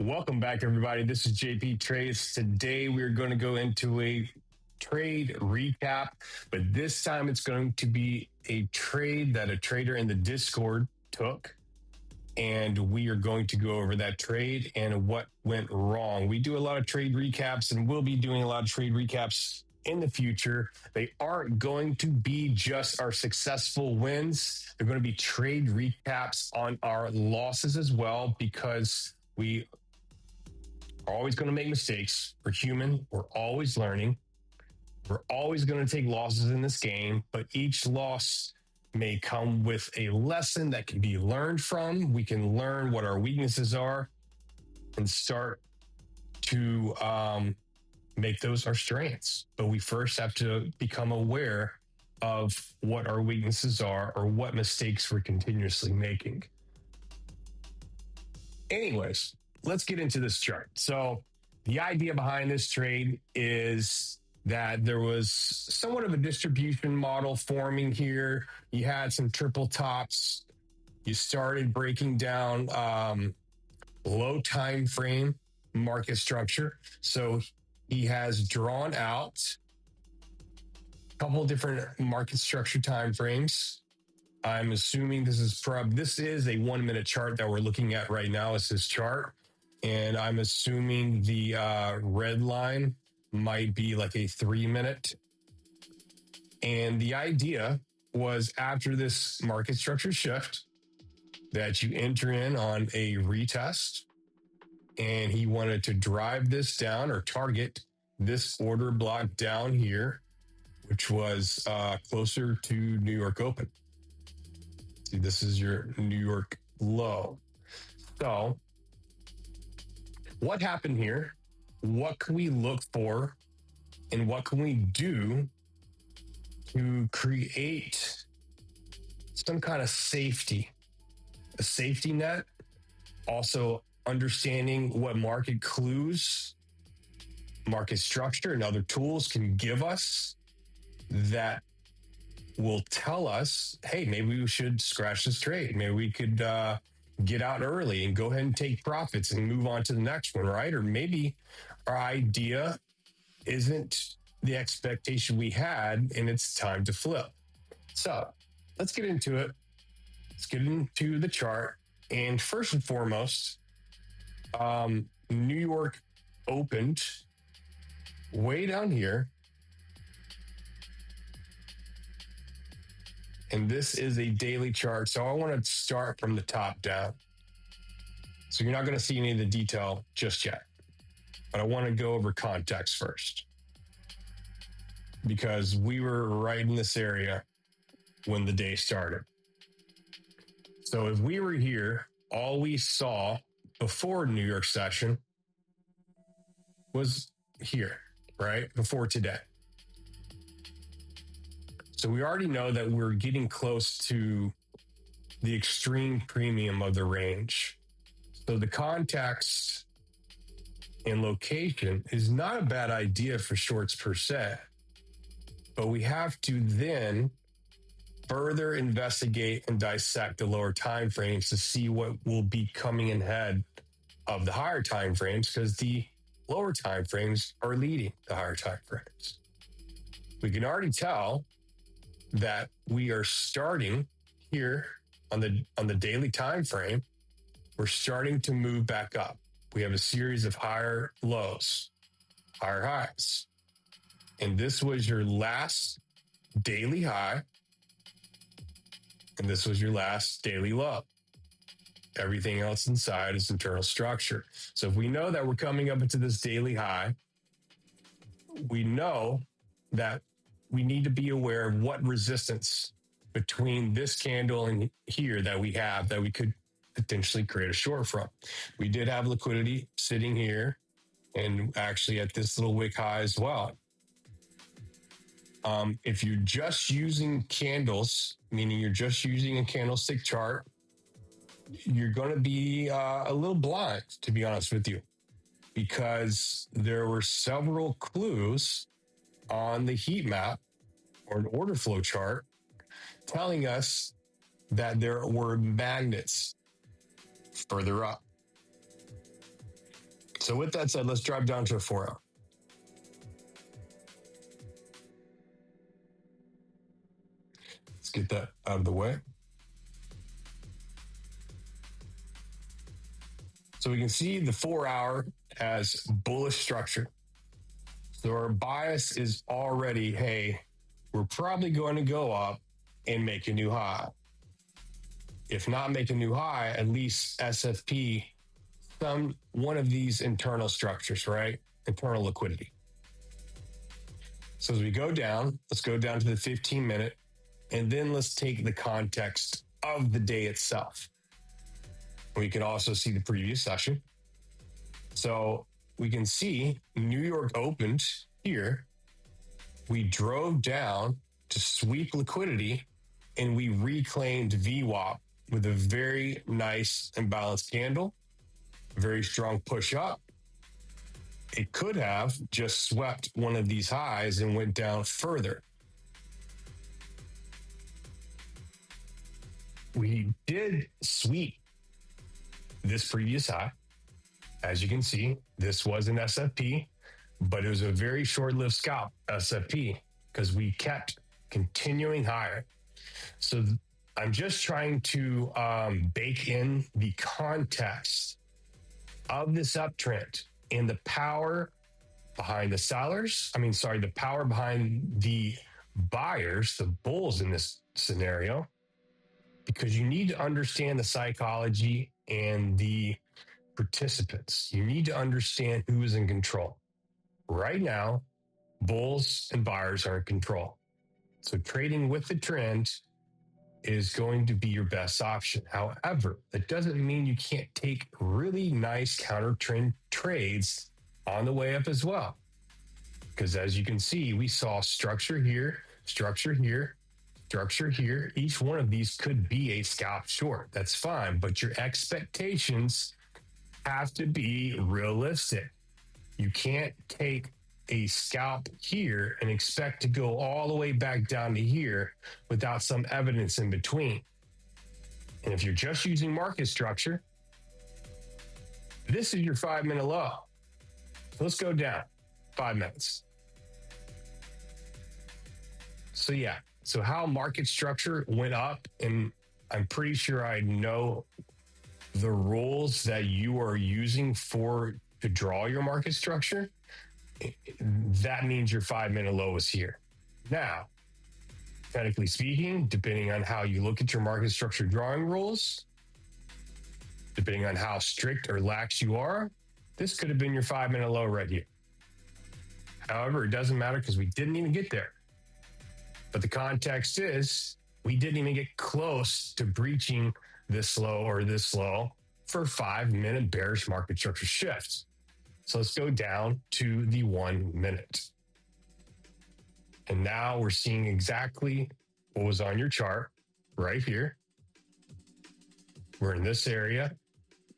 Welcome back, everybody. This is JP Trades. Today, we're going to go into a trade recap, but this time it's going to be a trade that a trader in the Discord took. And we are going to go over that trade and what went wrong. We do a lot of trade recaps and we'll be doing a lot of trade recaps in the future. They aren't going to be just our successful wins. They're going to be trade recaps on our losses as well, because we are always going to make mistakes. We're human. We're always learning. We're always going to take losses in this game, but each loss may come with a lesson that can be learned from. We can learn what our weaknesses are and start to make those our strengths. But we first have to become aware of what our weaknesses are or what mistakes we're continuously making. Anyways, let's get into this chart. So the idea behind this trade is that there was somewhat of a distribution model forming here. You had some triple tops. You started breaking down low time frame market structure. So he has drawn out a couple different market structure time frames. I'm assuming this is a 1 minute chart that we're looking at right now. Is this chart, and I'm assuming the red line might be like a 3 minute. And the idea was, after this market structure shift, that you enter in on a retest, and he wanted to drive this down or target this order block down here, which was closer to New York open. See, this is your New York low. So what happened here? What can we look for, and what can we do to create some kind of safety, a safety net? Also understanding what market clues, market structure, and other tools can give us that will tell us, hey, maybe we should scratch this trade. Maybe we could get out early and go ahead and take profits and move on to the next one, right? Or maybe our idea isn't the expectation we had and it's time to flip. So let's get into it. Let's get into the chart. And first and foremost, New York opened way down here. And this is a daily chart. So I want to start from the top down. So you're not going to see any of the detail just yet. But I want to go over context first, because we were right in this area when the day started. So if we were here, all we saw before New York session was here, right? Before today. So we already know that we're getting close to the extreme premium of the range. So the context and location is not a bad idea for shorts per se, but we have to then further investigate and dissect the lower time frames to see what will be coming in ahead of the higher time frames, because the lower time frames are leading the higher time frames. We can already tell that we are starting here on the daily time frame. We're starting to move back up. We have a series of higher lows, higher highs. And this was your last daily high. And this was your last daily low. Everything else inside is internal structure. So if we know that we're coming up into this daily high, we know that we need to be aware of what resistance between this candle and here that we have that we could potentially create a short from. We did have liquidity sitting here and actually at this little wick high as well. If you're just using candles, meaning you're just using a candlestick chart, you're going to be a little blind, to be honest with you, because there were several clues on the heat map or an order flow chart telling us that there were magnets further up. So with that said, let's drive down to a 4-hour. Let's get that out of the way. So we can see the 4-hour as bullish structure. So our bias is already, hey, we're probably going to go up and make a new high. If not make a new high, at least SFP one of these internal structures, right? Internal liquidity. So as we go down, let's go down to the 15-minute, and then let's take the context of the day itself. We can also see the previous session. So we can see New York opened here. We drove down to sweep liquidity, and we reclaimed VWAP with a very nice and balanced candle, very strong push up. It could have just swept one of these highs and went down further. We did sweep this previous high. As you can see, this was an SFP, but it was a very short-lived scalp SFP because we kept continuing higher. So I'm just trying to bake in the context of this uptrend and the power behind the sellers. The power behind the buyers, the bulls in this scenario, because you need to understand the psychology and the participants. You need to understand who is in control. Right now, bulls and buyers are in control. So trading with the trend is going to be your best option. However, that doesn't mean you can't take really nice counter trend trades on the way up as well. Because as you can see, we saw structure here, structure here, structure here. Each one of these could be a scalp short. That's fine, but your expectations have to be realistic. You can't take a scalp here and expect to go all the way back down to here without some evidence in between. And if you're just using market structure, this is your 5-minute low. So let's go down 5 minutes. So how market structure went up, and I'm pretty sure I know the rules that you are using to draw your market structure. That means your 5-minute low is here. Now, technically speaking, depending on how you look at your market structure drawing rules, depending on how strict or lax you are, this could have been your 5-minute low right here. However, it doesn't matter because we didn't even get there. But the context is we didn't even get close to breaching this low or this low for 5-minute bearish market structure shifts. So let's go down to the 1 minute. And now we're seeing exactly what was on your chart right here. We're in this area.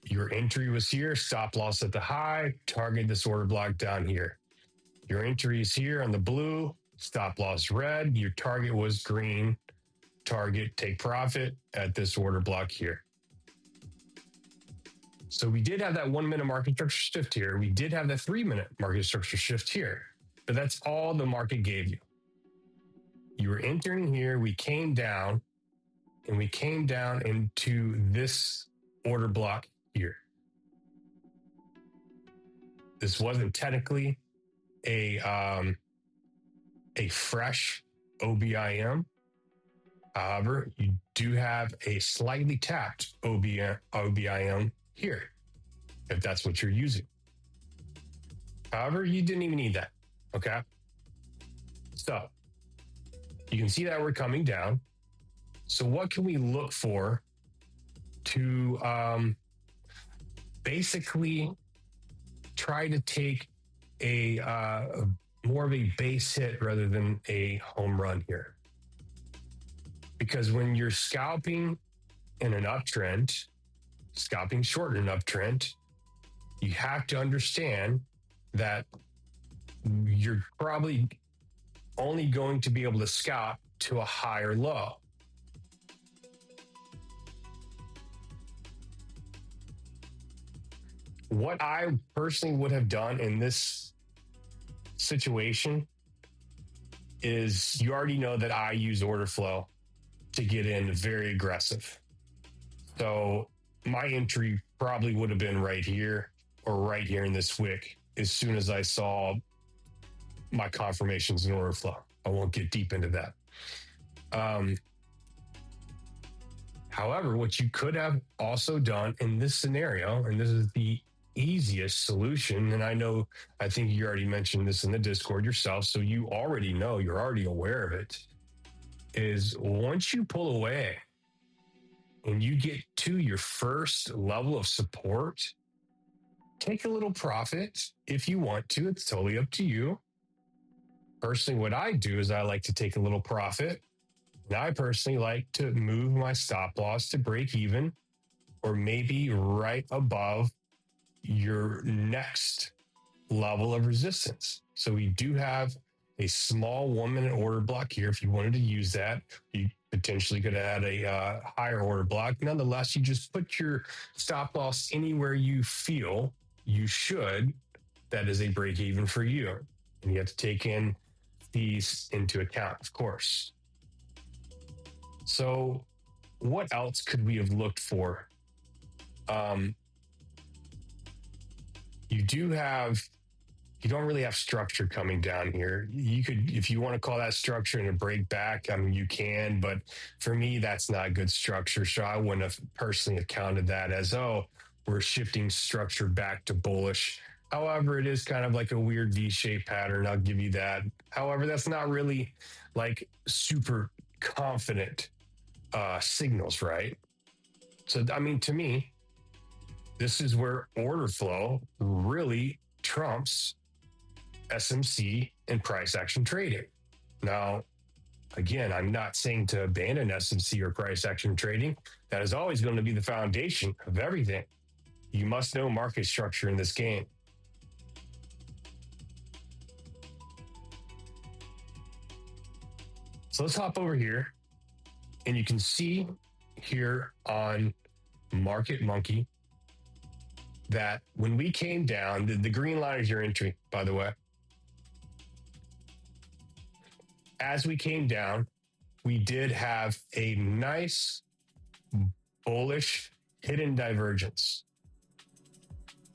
Your entry was here, stop loss at the high, target this order block down here. Your entry is here on the blue, stop loss red, your target was green, target take profit at this order block here. So we did have that 1 minute market structure shift here. We did have that 3-minute market structure shift here, but that's all the market gave you. You were entering here, we came down, and we came down into this order block here. This wasn't technically a fresh OBIM. However, you do have a slightly tapped OBIM here, if that's what you're using. However, you didn't even need that, okay? So you can see that we're coming down. So what can we look for to basically try to take a more of a base hit rather than a home run here? Because when you're scalping in an uptrend, scalping short in an uptrend, you have to understand that you're probably only going to be able to scalp to a higher low. What I personally would have done in this situation is you already know that I use order flow to get in very aggressive. So my entry probably would have been right here or right here in this wick as soon as I saw my confirmations in order flow. I won't get deep into that. However, what you could have also done in this scenario, and this is the easiest solution, and I think you already mentioned this in the Discord yourself, so you already know, you're already aware of it, is once you pull away and you get to your first level of support, take a little profit if you want to. It's totally up to you. Personally, what I do is I like to take a little profit. And I personally like to move my stop loss to break even or maybe right above your next level of resistance. So we do have a small 1 minute order block here. If you wanted to use that, you potentially could add a higher order block. Nonetheless, you just put your stop loss anywhere you feel you should. That is a break even for you. And you have to take in these into account, of course. So what else could we have looked for? You don't really have structure coming down here. You could, if you want to call that structure and a break back, I mean, you can, but for me, that's not good structure. So I wouldn't have personally counted that as, oh, we're shifting structure back to bullish. However, it is kind of like a weird V-shaped pattern. I'll give you that. However, that's not really like super confident signals, right? So, I mean, to me, this is where order flow really trumps SMC and price action trading. Now, again, I'm not saying to abandon SMC or price action trading. That is always going to be the foundation of everything. You must know market structure in this game. So let's hop over here, and you can see here on Market Monkey that when we came down, the green line is your entry, by the way. As we came down, we did have a nice bullish hidden divergence,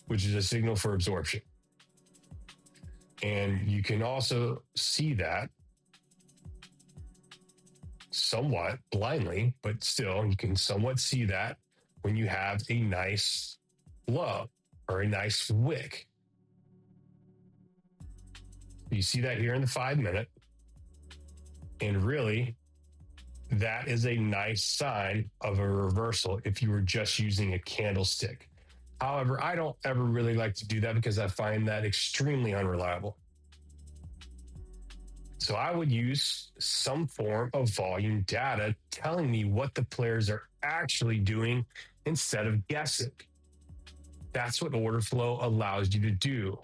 which is a signal for absorption. And you can also see that somewhat blindly, but still you can somewhat see that when you have a nice low or a nice wick. You see that here in the 5 minute. And really, that is a nice sign of a reversal if you were just using a candlestick. However, I don't ever really like to do that because I find that extremely unreliable. So I would use some form of volume data telling me what the players are actually doing instead of guessing. That's what order flow allows you to do.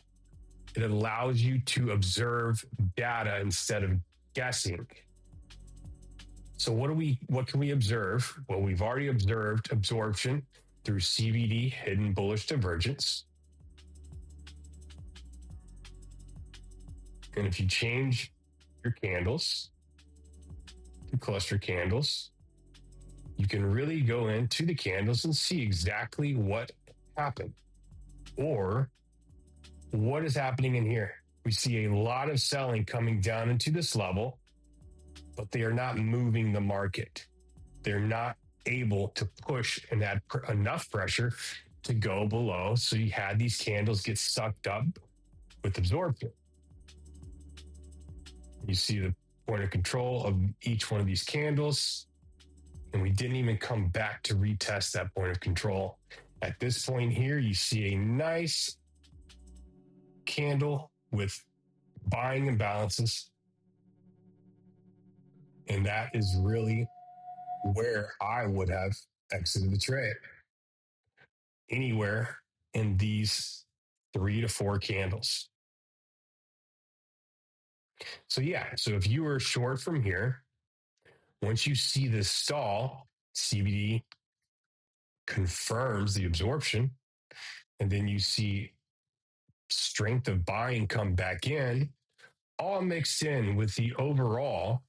It allows you to observe data instead of guessing. So what can we observe? Well, we've already observed absorption through CBD hidden bullish divergence. And if you change your candles to cluster candles, you can really go into the candles and see exactly what happened or what is happening in here. We see a lot of selling coming down into this level, but they are not moving the market. They're not able to push and add enough pressure to go below. So you had these candles get sucked up with absorption. You see the point of control of each one of these candles. And we didn't even come back to retest that point of control. At this point here, you see a nice candle with buying imbalances. And that is really where I would have exited the trade. Anywhere in these 3 to 4 candles. So if you were short from here, once you see this stall, CBD confirms the absorption. and then you see strength of buying come back in, all mixed in with the overall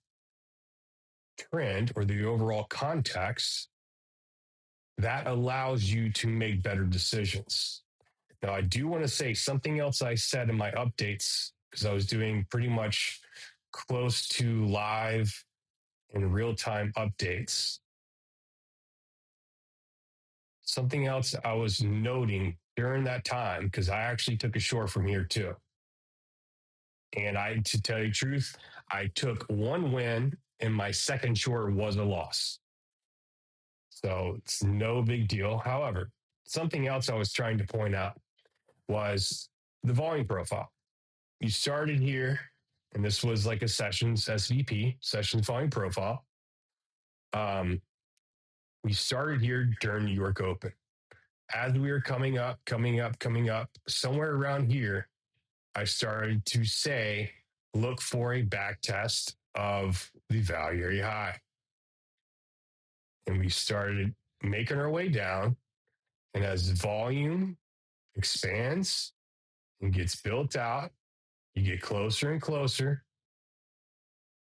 trend or the overall context that allows you to make better decisions. Now, I do want to say something else I said in my updates because I was doing pretty much close to live and real time updates. Something else I was noting during that time, because I actually took a short from here too. And to tell you the truth, I took one win and my second short was a loss. So it's no big deal. However, something else I was trying to point out was the volume profile. You started here, and this was like a sessions SVP, sessions volume profile. We started here during New York Open. As we were coming up, somewhere around here, I started to say, look for a back test of the value area high. And we started making our way down. And as volume expands and gets built out, you get closer and closer.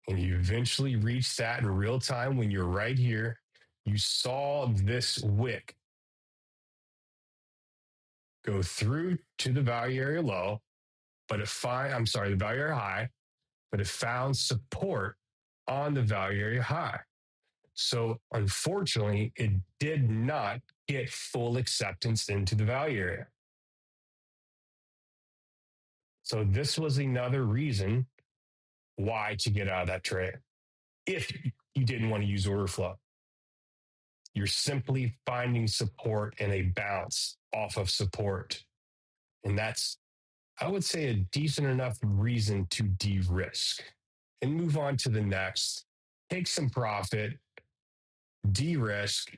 And you eventually reach that in real time when you're right here. You saw this wick go through to the value area low, but the value area high, but it found support on the value area high. So unfortunately, it did not get full acceptance into the value area. So this was another reason why to get out of that trade. If you didn't want to use order flow, you're simply finding support and a bounce off of support. And that's, I would say, a decent enough reason to de-risk and move on to the next. Take some profit, de-risk.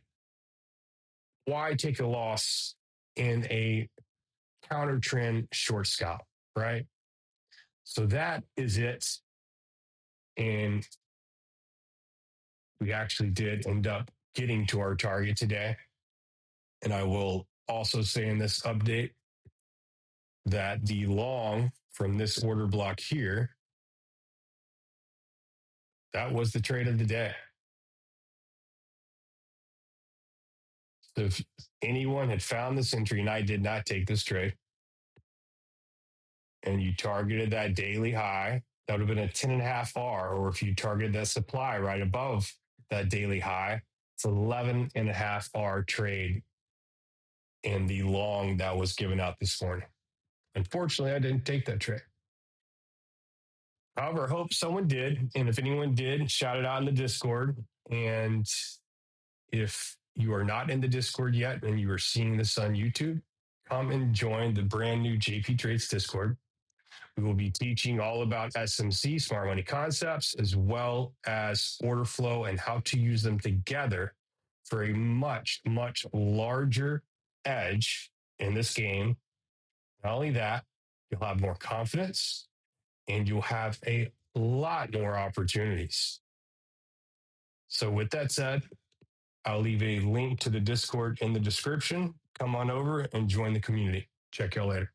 Why take a loss in a counter trend short scalp, right? So that is it. And we actually did end up getting to our target today. And I will also say in this update that the long from this order block here, that was the trade of the day. So if anyone had found this entry, and I did not take this trade, and you targeted that daily high, that would have been a 10.5 R, or if you targeted that supply right above that daily high, it's 11.5 R trade in the long that was given out this morning. Unfortunately, I didn't take that trade. However, I hope someone did. And if anyone did, shout it out in the Discord. And if you are not in the Discord yet and you are seeing this on YouTube, come and join the brand new JP Trades Discord. We will be teaching all about SMC, smart money concepts, as well as order flow and how to use them together for a much, much larger edge in this game. Not only that, you'll have more confidence and you'll have a lot more opportunities. So with that said, I'll leave a link to the Discord in the description. Come on over and join the community. Check y'all later.